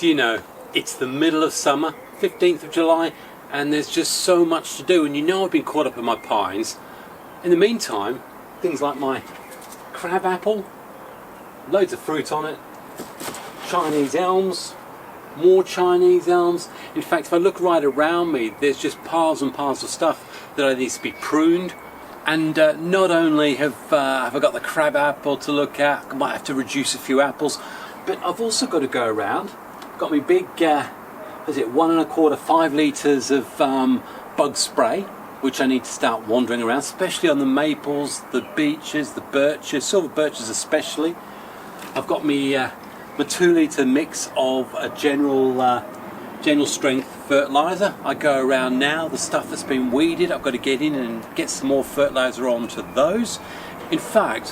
Do you know, it's the middle of summer, 15th of July, and there's just so much to do, and you know I've been caught up in my pines. In the meantime, things like my crabapple, loads of fruit on it, Chinese elms, more Chinese elms. In fact, if I look right around me, there's just piles and piles of stuff that needs to be pruned. And not only have I got the crabapple to look at, I might have to reduce a few apples, but I've also got to go around. Got me big, is it 1 1/4, 5 litres of bug spray, which I need to start wandering around, especially on the maples, the beeches, the birches, silver birches especially. I've got me my 2 litre mix of a general strength fertiliser. I go around now, the stuff that's been weeded, I've got to get in and get some more fertiliser onto those. In fact,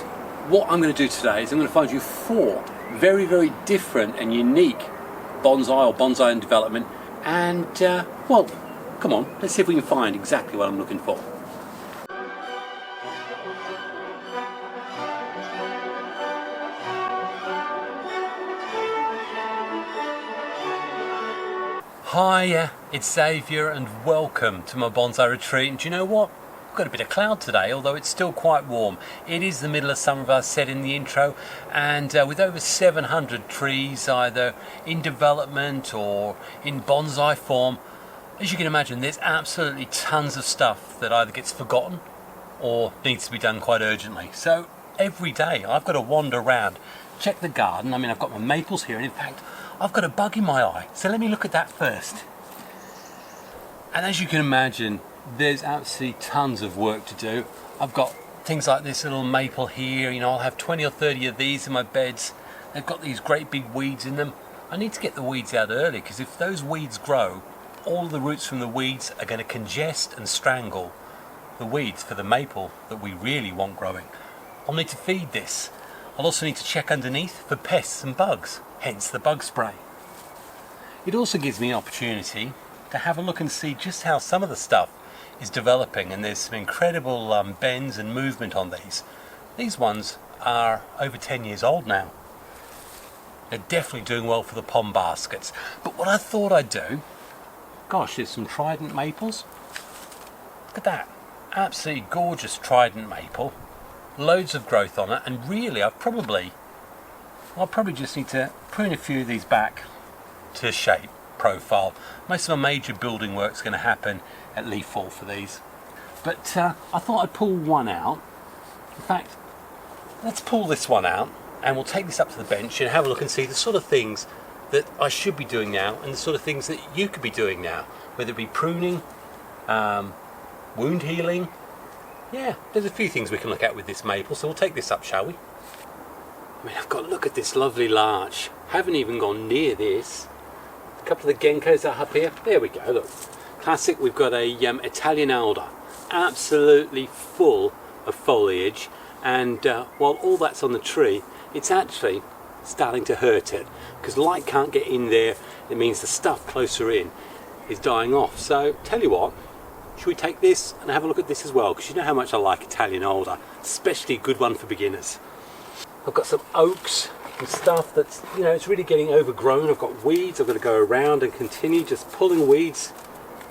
what I'm going to do today is I'm going to find you 4 very, very different and unique bonsai in development, and well, come on, let's see if we can find exactly what I'm looking for. Hi, it's Xavier and welcome to my bonsai retreat. And do you know what? We've got a bit of cloud today, although it's still quite warm. It is the middle of summer, as I said in the intro, and with over 700 trees either in development or in bonsai form, as you can imagine, there's absolutely tons of stuff that either gets forgotten or needs to be done quite urgently. So every day I've got to wander around, check the garden. I mean, I've got my maples here, and in fact I've got a bug in my eye, so let me look at that first. And as you can imagine, there's absolutely tons of work to do. I've got things like this little maple here, you know, I'll have 20 or 30 of these in my beds. They've got these great big weeds in them. I need to get the weeds out early, because if those weeds grow, all the roots from the weeds are going to congest and strangle the weeds for the maple that we really want growing. I'll need to feed this. I'll also need to check underneath for pests and bugs, hence the bug spray. It also gives me an opportunity to have a look and see just how some of the stuff is developing, and there's some incredible bends and movement on these. These ones are over 10 years old now. They're definitely doing well for the pond baskets. But what I thought I'd do, gosh, there's some Trident maples. Look at that, absolutely gorgeous Trident maple. Loads of growth on it, and really I'll probably just need to prune a few of these back to shape profile. Most of my major building work's going to happen at leaf fall for these, but I thought I'd pull one out. In fact, let's pull this one out and we'll take this up to the bench and have a look and see the sort of things that I should be doing now and the sort of things that you could be doing now, whether it be pruning, wound healing. Yeah, there's a few things we can look at with this maple, so we'll take this up, shall we? I mean, I've got to look at this lovely larch. Haven't even gone near this. A couple of the geckos are up here. There we go, look. Classic, we've got a Italian alder. Absolutely full of foliage. And while all that's on the tree, it's actually starting to hurt it. Because light can't get in there. It means the stuff closer in is dying off. So, tell you what. Should we take this and have a look at this as well? Because you know how much I like Italian alder, especially a good one for beginners. I've got some oaks and stuff that's, you know, it's really getting overgrown. I've got weeds. I've got to go around and continue just pulling weeds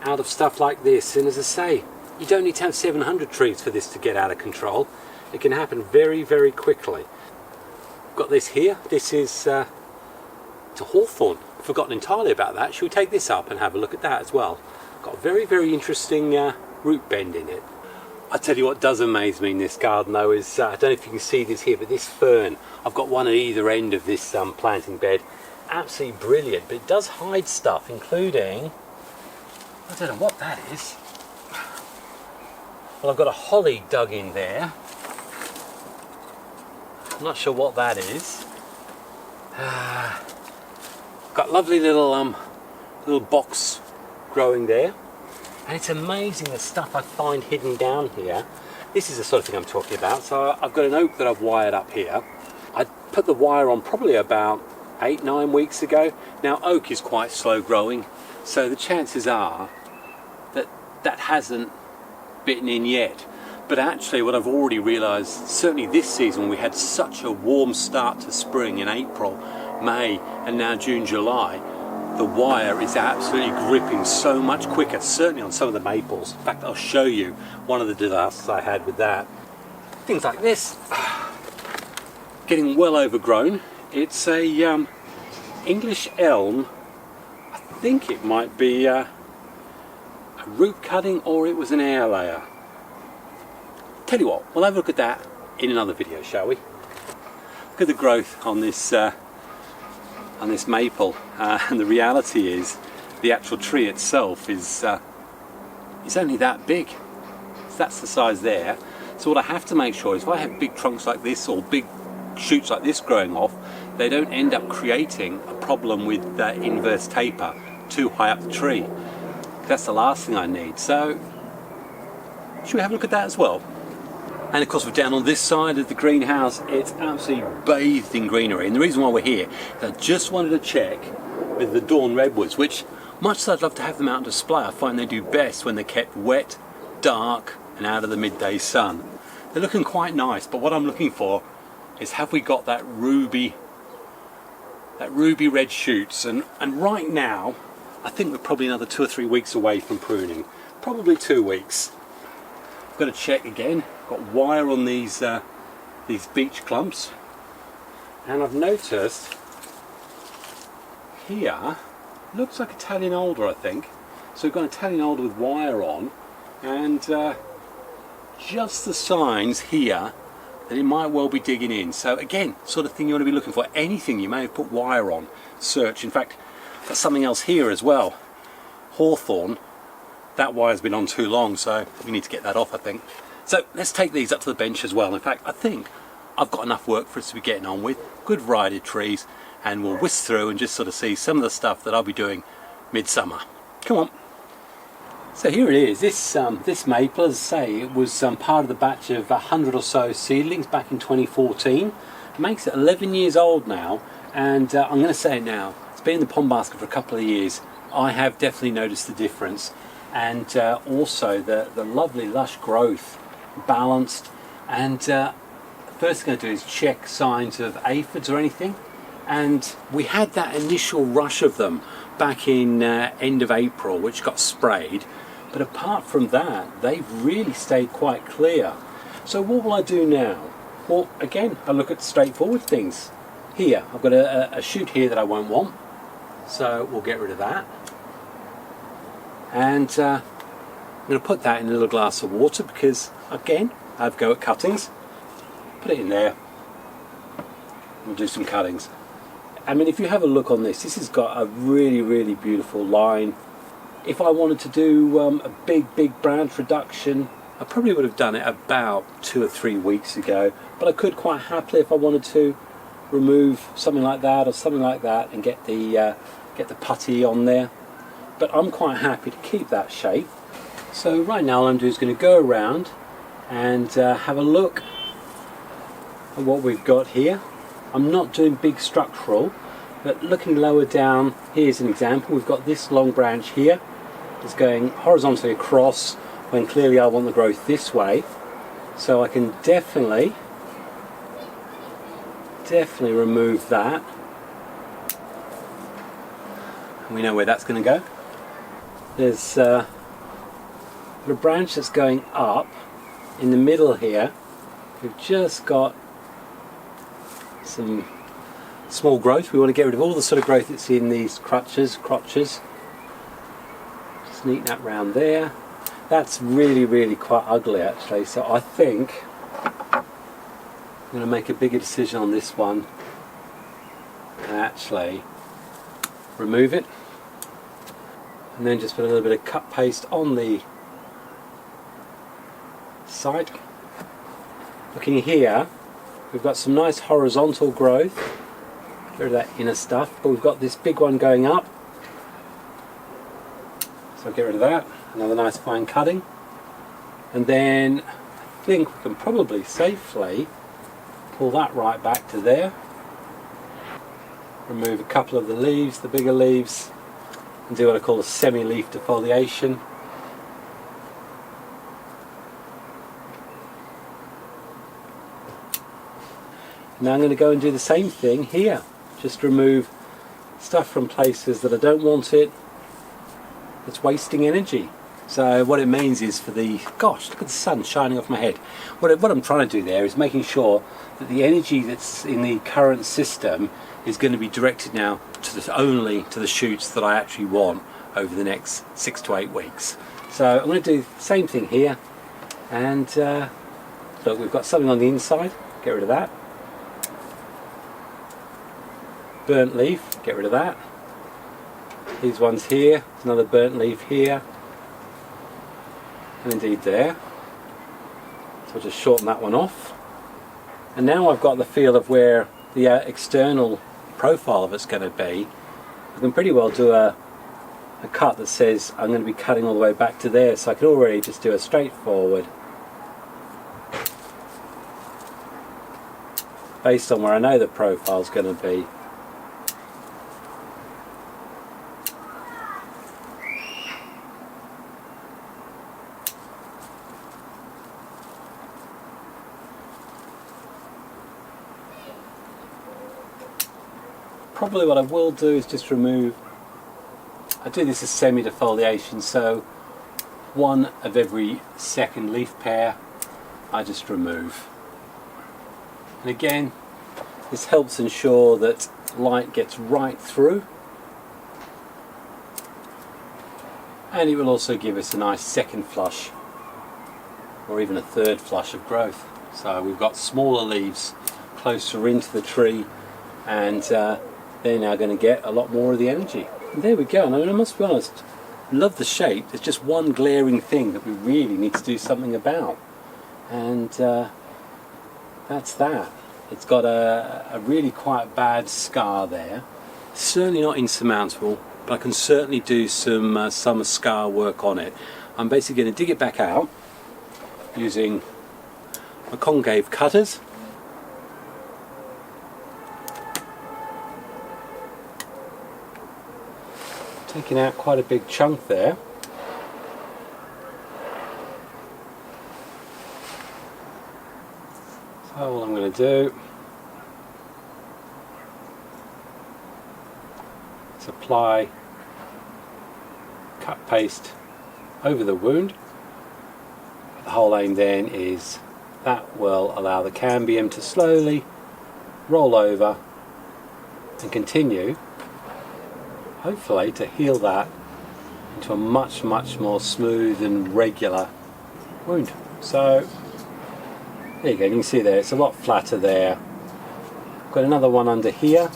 out of stuff like this. And as I say, you don't need to have 700 trees for this to get out of control. It can happen very, very quickly. I've got this here. This is it's a hawthorn. I've forgotten entirely about that. Should we take this up and have a look at that as well? Got a very, very interesting root bend in it. I tell you what does amaze me in this garden though is, I don't know if you can see this here, but this fern, I've got one at either end of this planting bed. Absolutely brilliant, but it does hide stuff, including, I don't know what that is. Well, I've got a holly dug in there. I'm not sure what that is. Got lovely little box growing there, and it's amazing the stuff I find hidden down here. This is the sort of thing I'm talking about. So I've got an oak that I've wired up here. I put the wire on probably about 8-9 weeks ago. Now oak is quite slow growing, so the chances are that that hasn't bitten in yet. But actually what I've already realised, certainly this season we had such a warm start to spring in April, May and now June, July, the wire is absolutely gripping so much quicker, certainly on some of the maples. In fact, I'll show you one of the disasters I had with that. Things like this, getting well overgrown. It's a English elm. I think it might be a root cutting, or it was an airlayer. Tell you what, we'll have a look at that in another video, shall we? Look at the growth on this maple, and the reality is the actual tree itself is only that big. So that's the size there. So what I have to make sure is if I have big trunks like this or big shoots like this growing off, they don't end up creating a problem with inverse taper too high up the tree. That's the last thing I need. So should we have a look at that as well? And of course we're down on this side of the greenhouse. It's absolutely bathed in greenery, and the reason why we're here is I just wanted to check with the Dawn Redwoods, which, much as I'd love to have them out on display, I find they do best when they're kept wet, dark and out of the midday sun. They're looking quite nice, but what I'm looking for is, have we got that ruby red shoots? And right now I think we're probably another 2 or 3 weeks away from pruning, probably 2 weeks. I've got to check again. Got wire on these beech clumps, and I've noticed here looks like Italian alder, I think. So we've got Italian alder with wire on, and just the signs here that it might well be digging in. So again, sort of thing you want to be looking for. Anything you may have put wire on, search. In fact, got something else here as well. Hawthorn. That wire's been on too long, so we need to get that off, I think. So let's take these up to the bench as well. In fact, I think I've got enough work for us to be getting on with. Good variety of trees, and we'll whisk through and just sort of see some of the stuff that I'll be doing midsummer. Come on. So here it is. This maple, as I say, it was part of the batch of 100 or so seedlings back in 2014. It makes it 11 years old now, and I'm going to say it now. It's been in the pond basket for a couple of years. I have definitely noticed the difference, and also the lovely lush growth. Balanced, and first thing I do is check signs of aphids or anything, and we had that initial rush of them back in end of April, which got sprayed, but apart from that they've really stayed quite clear. So what will I do now? Well, again, I look at straightforward things. Here I've got a shoot here that I won't want, so we'll get rid of that, and I'm going to put that in a little glass of water because, again, I have a go at cuttings. Put it in there. We'll do some cuttings. I mean, if you have a look on this has got a really, really beautiful line. If I wanted to do a big branch reduction, I probably would have done it about 2 or 3 weeks ago. But I could quite happily, if I wanted to, remove something like that or something like that and get the putty on there. But I'm quite happy to keep that shape. So right now all I'm doing is going to go around and have a look at what we've got here. I'm not doing big structural, but looking lower down, here's an example. We've got this long branch here. It's going horizontally across when clearly I want the growth this way. So I can definitely remove that. And we know where that's going to go. There's a branch that's going up in the middle here. We've just got some small growth. We want to get rid of all the sort of growth that's in these crotches. Just neaten that round there. That's really quite ugly actually, so I think I'm going to make a bigger decision on this one and actually remove it, and then just put a little bit of cut paste on the side. Looking here, we've got some nice horizontal growth. Get rid of that inner stuff, but we've got this big one going up, so get rid of that. Another nice fine cutting, and then I think we can probably safely pull that right back to there. Remove a couple of the leaves, the bigger leaves, and do what I call a semi-leaf defoliation. Now I'm going to go and do the same thing here. Just remove stuff from places that I don't want it, it's wasting energy. So what it means is for the, gosh, look at the sun shining off my head. What I'm trying to do there is making sure that the energy that's in the current system is going to be directed now to only to the shoots that I actually want over the next 6 to 8 weeks. So I'm going to do the same thing here, and look, we've got something on the inside, get rid of that. Burnt leaf, get rid of that. These ones here, another burnt leaf here, and indeed there. So I'll just shorten that one off. And now I've got the feel of where the external profile of it's going to be. I can pretty well do a cut that says I'm going to be cutting all the way back to there, so I can already just do a straightforward based on where I know the profile is going to be. Probably what I will do is just remove, I do this as semi-defoliation, so one of every second leaf pair I just remove. And again, this helps ensure that light gets right through, and it will also give us a nice second flush or even a third flush of growth. So we've got smaller leaves closer into the tree, and they're now going to get a lot more of the energy. And there we go. And I mean, I must be honest, love the shape. There's just one glaring thing that we really need to do something about, and that's that. It's got a really quite bad scar there. Certainly not insurmountable, but I can certainly do some scar work on it. I'm basically going to dig it back out using my concave cutters. Taking out quite a big chunk there. So all I'm going to do is apply cut paste over the wound. The whole aim then is that will allow the cambium to slowly roll over and continue, hopefully, to heal that into a much more smooth and regular wound. So there you go, you can see there it's a lot flatter there. Got another one under here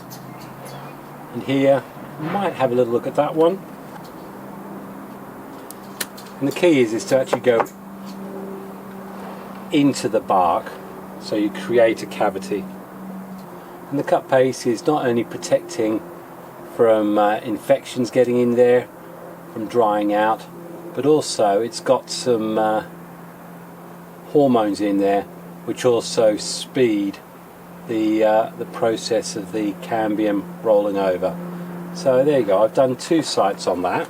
and here. Might have a little look at that one. And the key is to actually go into the bark, so you create a cavity. And the cut paste is not only protecting from infections getting in there, from drying out, but also it's got some hormones in there which also speed the process of the cambium rolling over. So there you go, I've done 2 sites on that,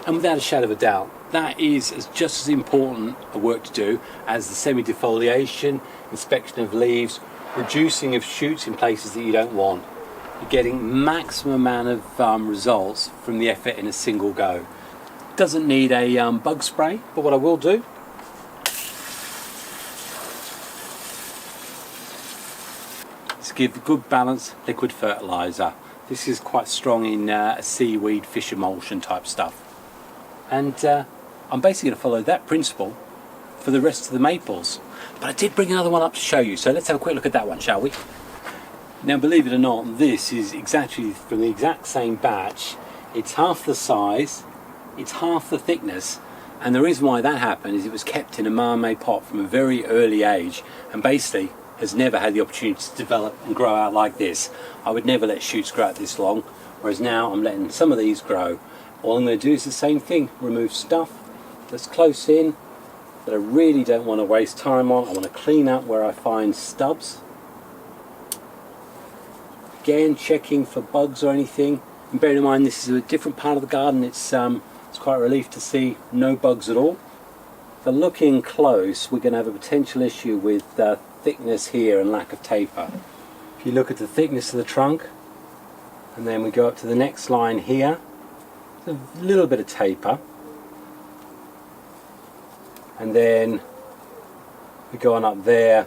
and without a shadow of a doubt that is just as important a work to do as the semi-defoliation, inspection of leaves, reducing of shoots in places that you don't want. You're getting maximum amount of results from the effort in a single go. Doesn't need a bug spray, but what I will do is give good balanced liquid fertiliser. This is quite strong in seaweed, fish emulsion type stuff. And I'm basically going to follow that principle for the rest of the maples. But I did bring another one up to show you, so let's have a quick look at that one, shall we? Now, believe it or not, this is exactly from the exact same batch. It's half the size, it's half the thickness, and the reason why that happened is it was kept in a Mame pot from a very early age, and basically has never had the opportunity to develop and grow out like this. I would never let shoots grow out this long, whereas now I'm letting some of these grow. All I'm going to do is the same thing, remove stuff that's close in that I really don't want to waste time on. I want to clean up where I find stubs. Again, checking for bugs or anything, and bearing in mind this is a different part of the garden. It's quite a relief to see no bugs at all. But looking close, we're going to have a potential issue with thickness here and lack of taper. If you look at the thickness of the trunk and then we go up to the next line here, a little bit of taper, and then we go on up there.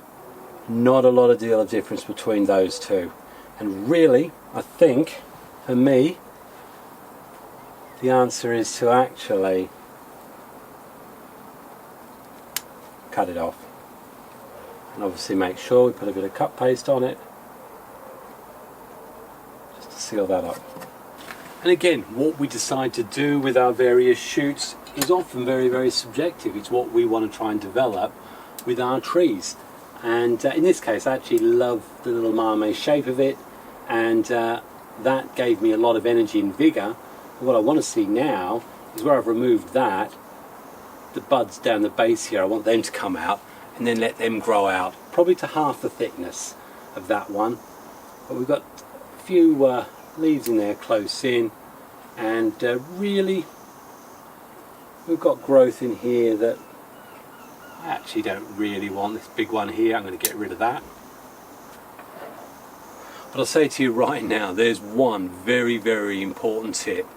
Not a lot of deal of difference between those two, and really I think for me the answer is to actually cut it off, and obviously make sure we put a bit of cut paste on it just to seal that up. And again, what we decide to do with our various shoots is often very, very subjective. It's what we want to try and develop with our trees. And in this case, I actually love the little Mame shape of it, and that gave me a lot of energy and vigour. What I want to see now is where I've removed that, the buds down the base here, I want them to come out and then let them grow out, probably to half the thickness of that one. But we've got a few leaves in there close in, and really we've got growth in here that I actually don't really want. This big one here, I'm going to get rid of that. But I'll say to you right now, there's one very, very important tip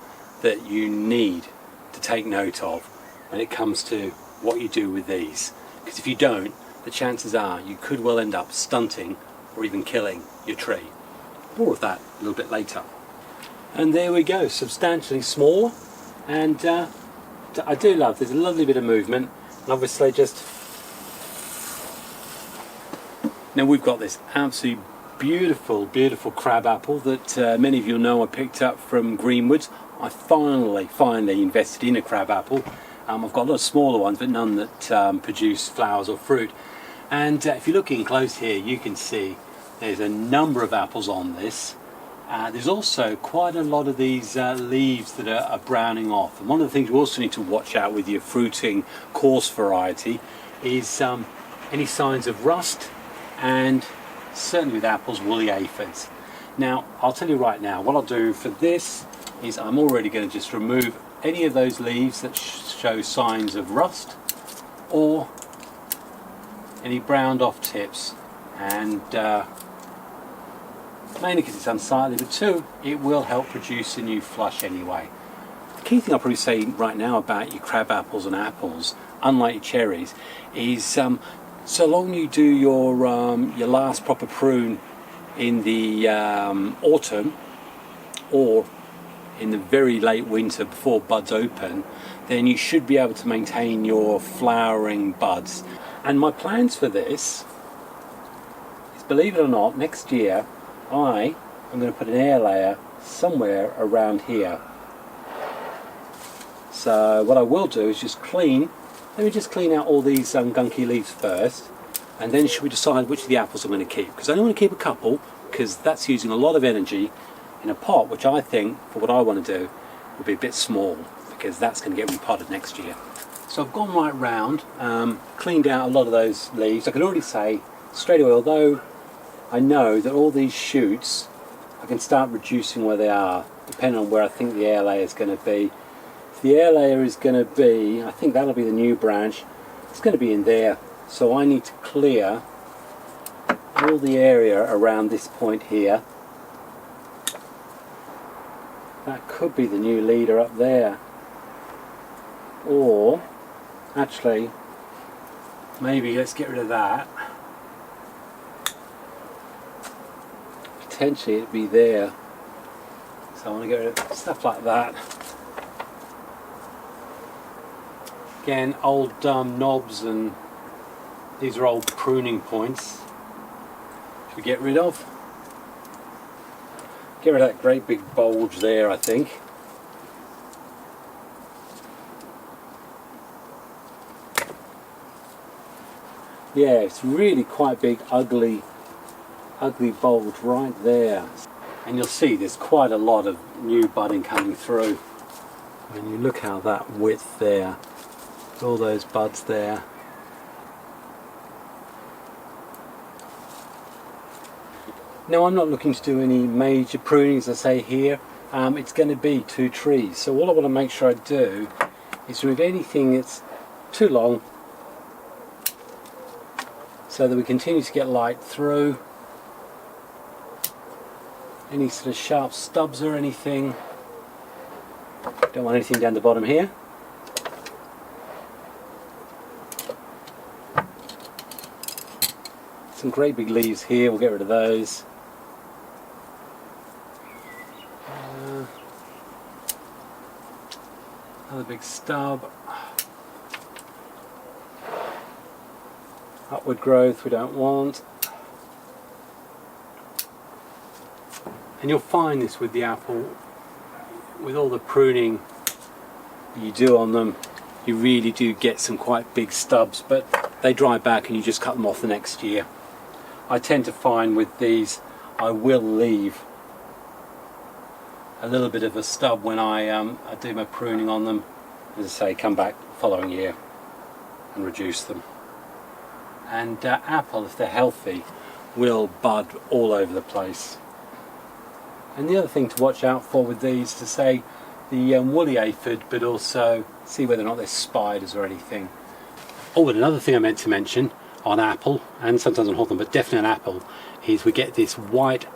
that you need to take note of when it comes to what you do with these. Because if you don't, the chances are you could well end up stunting or even killing your tree. More of that a little bit later. And there we go, substantially smaller, and I do love, there's a lovely bit of movement, and obviously just, now we've got this absolutely beautiful, beautiful crabapple that many of you know I picked up from Greenwoods. I finally invested in a crabapple. I've got a lot of smaller ones, but none that produce flowers or fruit. And if you're looking close here, you can see there's a number of apples on this. There's also quite a lot of these leaves that are browning off. And one of the things you also need to watch out with your fruiting coarse variety is any signs of rust, and certainly with apples, woolly aphids. Now, I'll tell you right now, what I'll do for this is I'm already going to just remove any of those leaves that show signs of rust or any browned off tips, and mainly because it's unsightly, but two, it will help produce a new flush anyway. The key thing I'll probably say right now about your crab apples and apples, unlike your cherries, is so long you do your last proper prune in the autumn or in the very late winter before buds open, then you should be able to maintain your flowering buds. And my plans for this is, believe it or not, next year I am going to put an air layer somewhere around here. So what I will do is just let me just clean out all these gunky leaves first, and then should we decide which of the apples I'm going to keep, because I only want to keep a couple, because that's using a lot of energy in a pot which I think, for what I want to do, will be a bit small, because that's going to get repotted next year. So I've gone right round, cleaned out a lot of those leaves. I can already say straight away, although I know that all these shoots, I can start reducing where they are, depending on where I think the air layer is going to be. If the air layer is going to be, I think that'll be the new branch, it's going to be in there. So I need to clear all the area around this point here. That could be the new leader up there. Or, actually, maybe let's get rid of that. Potentially it'd be there. So I want to get rid of stuff like that. Again, old knobs, and these are old pruning points. Should we get rid of? Get rid of that great big bulge there, I think. Yeah, it's really quite big, ugly bulge right there. And you'll see there's quite a lot of new budding coming through. When you look how that width there, all those buds there. Now I'm not looking to do any major pruning, as I say here. It's going to be 2 trees. So all I want to make sure I do is remove anything that's too long, so that we continue to get light through. any sort of sharp stubs or anything. Don't want anything down the bottom here. Some great big leaves here, we'll get rid of those. Another big stub. Upward growth we don't want. And you'll find this with the apple, with all the pruning you do on them, you really do get some quite big stubs, but they dry back and you just cut them off the next year. I tend to find with these I will leave a little bit of a stub when I do my pruning on them, as I say, come back the following year and reduce them. And apple, if they're healthy, will bud all over the place. And the other thing to watch out for with these, to say the woolly aphid, but also see whether or not there's spiders or anything. Oh, and another thing I meant to mention on apple, and sometimes on hawthorn, but definitely on apple, is we get this white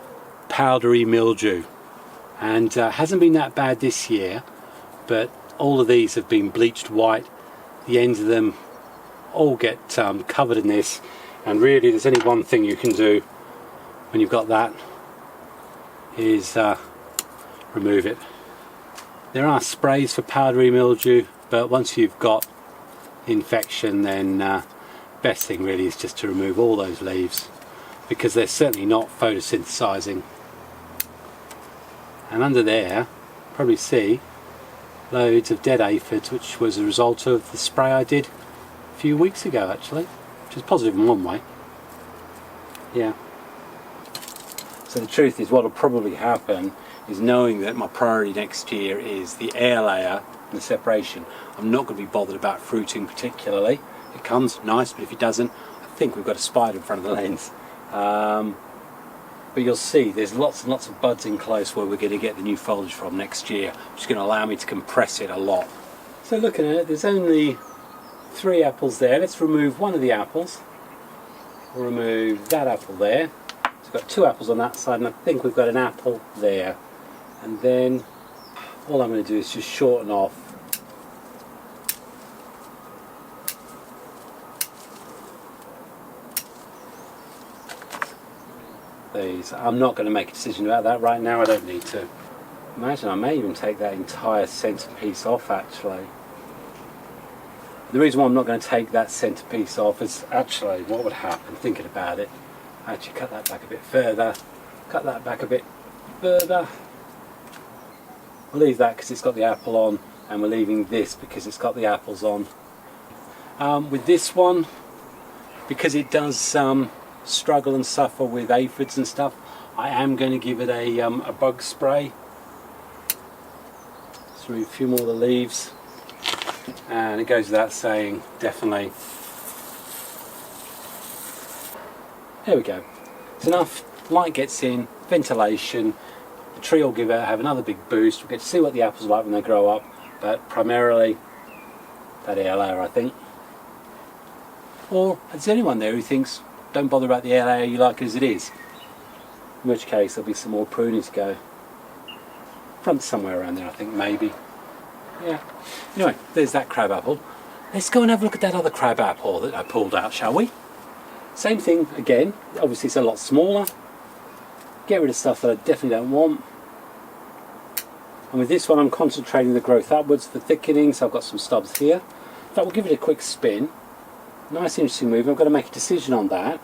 powdery mildew. And hasn't been that bad this year, but all of these have been bleached white. The ends of them all get covered in this, and really there's only one thing you can do when you've got that, is remove it. There are sprays for powdery mildew, but once you've got infection, then best thing really is just to remove all those leaves, because they're certainly not photosynthesizing. And under there, probably see loads of dead aphids, which was a result of the spray I did a few weeks ago actually, which is positive in one way. Yeah. So the truth is, what will probably happen is, knowing that my priority next year is the air layer and the separation, I'm not going to be bothered about fruiting particularly. It comes, nice, but if it doesn't, I think we've got a spider in front of the lens. But you'll see there's lots and lots of buds in close where we're going to get the new foliage from next year, which is going to allow me to compress it a lot. So looking at it, there's only 3 apples there. Let's remove one of the apples. We'll remove that apple there. So we've got 2 apples on that side, and I think we've got an apple there. And then all I'm going to do is just shorten off these. I'm not going to make a decision about that right now, I don't need to. Imagine I may even take that entire centerpiece off actually. The reason why I'm not going to take that centerpiece off is actually what would happen, thinking about it. I actually cut that back a bit further, cut that back a bit further. We'll leave that because it's got the apple on, and we're leaving this because it's got the apples on. With this one, because it does struggle and suffer with aphids and stuff, I am going to give it a bug spray. Let's remove a few more of the leaves, and it goes without saying, definitely. There we go. It's enough. Light gets in, ventilation. The tree will have another big boost. We'll get to see what the apples are like when they grow up, but primarily that air layer, I think. Or is there anyone there who thinks, don't bother about the air layer, you like it as it is? In which case there'll be some more pruning to go. Front somewhere around there, I think, maybe. Yeah. Anyway, there's that crabapple. Let's go and have a look at that other crabapple that I pulled out, shall we? Same thing again. Obviously it's a lot smaller. Get rid of stuff that I definitely don't want. And with this one I'm concentrating the growth upwards for thickening, so I've got some stubs here. In fact, we'll give it a quick spin. Nice interesting move. I've got to make a decision on that,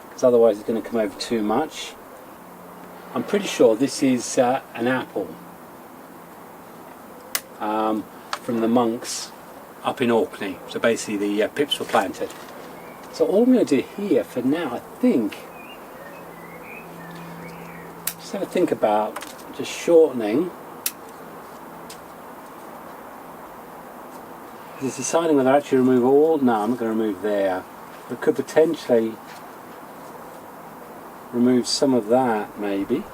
because otherwise it's going to come over too much. I'm pretty sure this is an apple from the monks up in Orkney. So basically the pips were planted. So all I'm going to do here for now, I think, just have a think about just shortening. Just deciding whether I actually remove all. No, I'm not going to remove there. But could potentially remove some of that, maybe.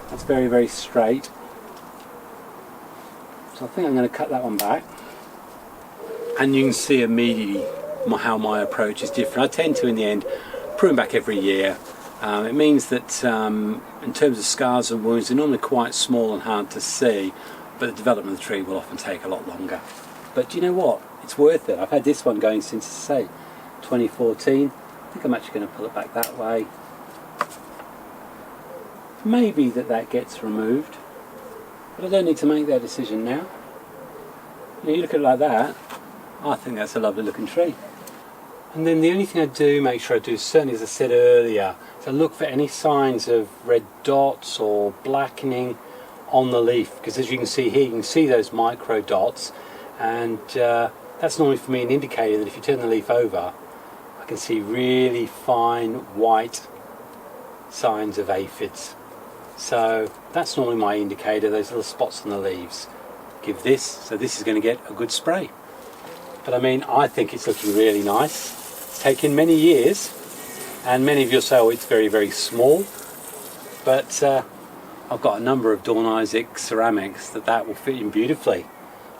That's very, very straight. So I think I'm going to cut that one back. And you can see immediately how my approach is different. I tend to, in the end, prune back every year. It means that in terms of scars and wounds, they're normally quite small and hard to see, but the development of the tree will often take a lot longer. But do you know what? It's worth it. I've had this one going since, say, 2014. I think I'm actually going to pull it back that way. Maybe that gets removed, but I don't need to make that decision now. You look at it like that, I think that's a lovely looking tree. And then the only thing I do make sure I do, certainly as I said earlier, is I look for any signs of red dots or blackening on the leaf, because as you can see here, you can see those micro dots, and that's normally for me an indicator that if you turn the leaf over, I can see really fine white signs of aphids. So that's normally my indicator, those little spots on the leaves. Give this, so this is going to get a good spray. But I mean, I think it's looking really nice. It's taken many years, and many of you say, oh, it's very, very small. But I've got a number of Dawn Isaac ceramics that will fit in beautifully.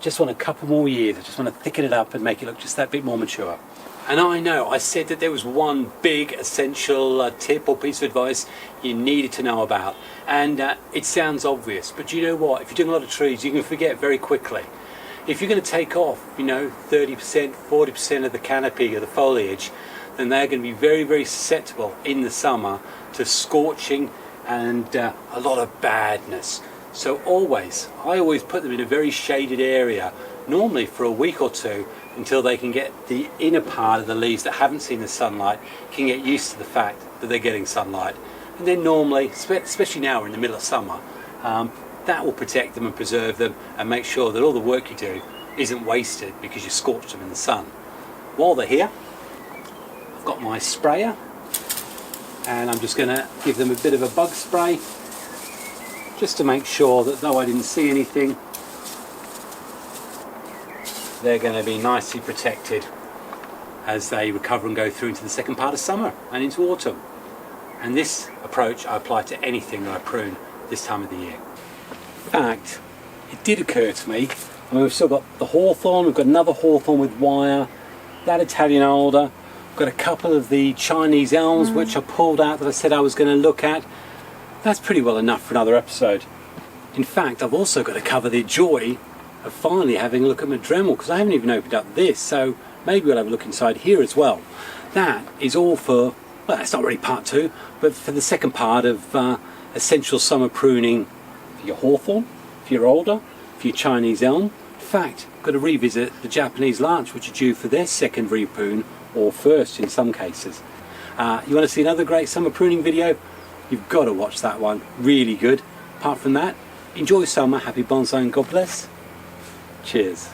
Just want a couple more years. I just want to thicken it up and make it look just that bit more mature. And I know I said that there was one big essential tip or piece of advice you needed to know about, and it sounds obvious, but you know what, if you're doing a lot of trees you can forget very quickly. If you're going to take off 30%, 40% of the canopy or the foliage, then they're going to be very, very susceptible in the summer to scorching and a lot of badness. So I always put them in a very shaded area, normally for a week or two, until they can get the inner part of the leaves that haven't seen the sunlight, can get used to the fact that they're getting sunlight. And then normally, especially now we're in the middle of summer, that will protect them and preserve them and make sure that all the work you do isn't wasted because you scorched them in the sun. While they're here, I've got my sprayer, and I'm just going to give them a bit of a bug spray, just to make sure that though I didn't see anything, they're going to be nicely protected as they recover and go through into the second part of summer and into autumn. And this approach I apply to anything that I prune this time of the year. In fact, it did occur to me, I mean, we've still got the hawthorn, we've got another hawthorn with wire, that Italian alder, we've got a couple of the Chinese elms which I pulled out that I said I was going to look at. That's pretty well enough for another episode. In fact, I've also got to cover the joy of finally having a look at my Dremel, because I haven't even opened up this, so maybe we'll have a look inside here as well. That is all for, well, that's not really part two, but for the second part of essential summer pruning for your hawthorn, for your alder, for your Chinese elm. In fact, I've got to revisit the Japanese larch, which are due for their second reprune, or first in some cases. You want to see another great summer pruning video? You've got to watch that one, really good. Apart from that, enjoy summer, happy bonsai and God bless. Cheers.